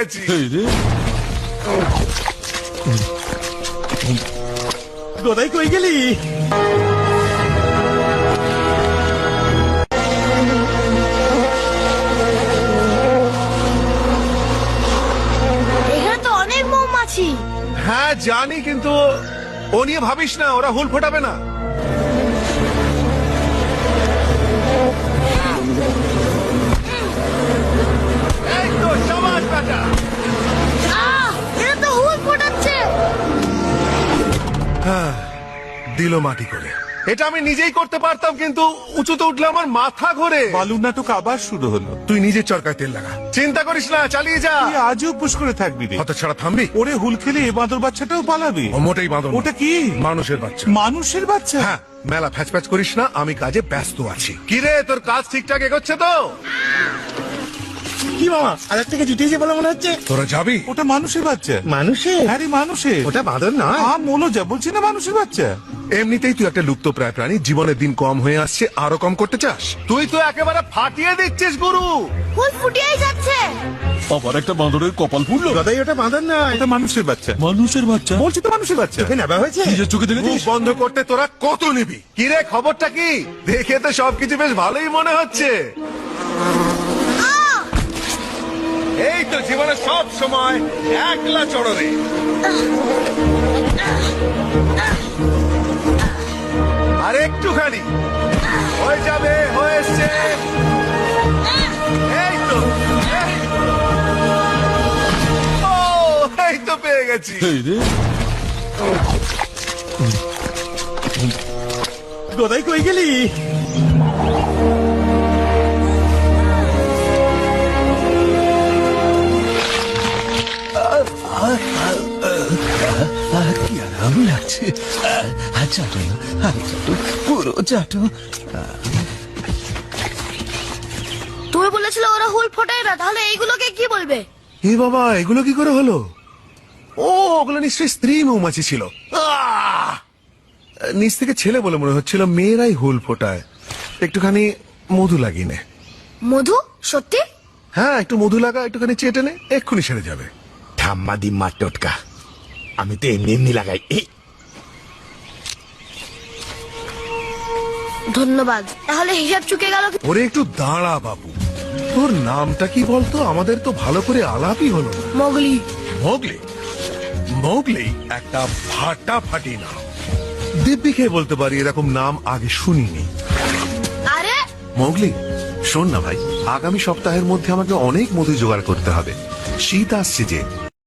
গেছি। কোথায় কই গেলি? এখানে তো অনেক মৌমাছি। হ্যাঁ জানি, কিন্তু ও নিয়ে ভাবিস না, ওরা হুল ফোটাবে না। এই তো সাবাস বেটা। এরা তো হুল ফোটাচ্ছে। দিল মাটি করে। এটা আমি নিজেই করতে পারতাম, কিন্তু উঁচুতে উঠলে আমার মাথা ঘোরে। বালুর নাটক আবার শুরু হলো। তুই নিজের চরকায় তেল লাগা, চিন্তা করিস না, চালিয়ে যা। তুই আজও উপোস করে থাকবি রে। হত ছাড়া থামবি? ওরে হুল খেলে এ বাঁদর বাচ্চাটাও পালাবে। ও মোটেই বাঁদর না। ওটা কি? মানুষের বাচ্চা। মানুষের বাচ্চা? হ্যাঁ, মেলা ফ্যাচ ফ্যাচ করিস না, আমি কাজে ব্যস্ত আছি। কিরে, তোর কাজ ঠিকঠাক এগোচ্ছে তো? কি মামা, আরেক থেকে জিতেছে বলে মনে হচ্ছে। তোরা যাবি? ওটা মানুষের বাচ্চা। মানুষের? হ্যাঁ রে, মানুষের। ওটা বাঁদর নয়। মনো যা বলছি না, মানুষের বাচ্চা। এমনিতেই তুই একটা লুপ্ত প্রায় প্রাণী, জীবনের দিন কম হয়ে আসছে, আরো কম করতে চাস? তুই তো একেবারে ফাটিয়ে দিচ্ছিস গুরু। হুল ফুটিয়েই যাচ্ছে। আবার একটা বাঁদরের কপাল পুড়লো। গদাই, ওটা বাঁদর নয়। ওটা মানুষের বাচ্চা। মানুষের বাচ্চা? বলছি তো মানুষের বাচ্চা। তোকে নেবা হয়েছে? নিজের চোখে মুখ দেখেছিস? বন্ধ করতে তোরা কত নিবি? কিরে, খবরটা কি? দেখে তো সবকিছু বেশ ভালোই মনে হচ্ছে। এই তো জীবনে সব সময় একলা চড়রে। আর একটুখানি হয়ে যাবে, হয়েছে। এই তো, এই তো পেয়ে গেছি। এই রে, কোথায় কই গেলি? কি আরাম লাগছে। চাটো না, চাটো, পুরো চাটো। তুমি বলেছিলে ওরা হুল ফোটায় না, তাহলে এইগুলোকে কি বলবে? এ বাবা, এগুলো কি করে হলো? ও, ওগুলো নিশ্চয়ই স্ত্রী মৌমাছি ছিল। নিচ থেকে ছেলে বলে মনে হচ্ছিল, মেয়েরাই হুল ফোটায়। একটুখানি মধু লাগিয়ে নে। মধু? সত্যি? হ্যাঁ, একটু মধু লাগা, একটুখানি চেটে নে, এক্ষুনি সেরে যাবে। ঠাম্মা দিম্মা টোটকা। আমি তো এমনি এমনি লাগাই। ধন্যবাদ। তাহলে হিসাব চুকে গেল। ওরে একটু দাঁড়া বাবু, তোর নামটা কি বলতো? আমাদের তো ভালো করে আলাপই হলো না। মোগলি। মোগলি? মোগলি একটা ফাটাফাটি নাম। দিব্যি খেয়ে বলতে পারি এরকম নাম আগে শুনিনি। আরে মোগলি, শোন না ভাই, আগামী সপ্তাহের মধ্যে আমাকে অনেক মধু জোগাড় করতে হবে। শীত আসছে যে,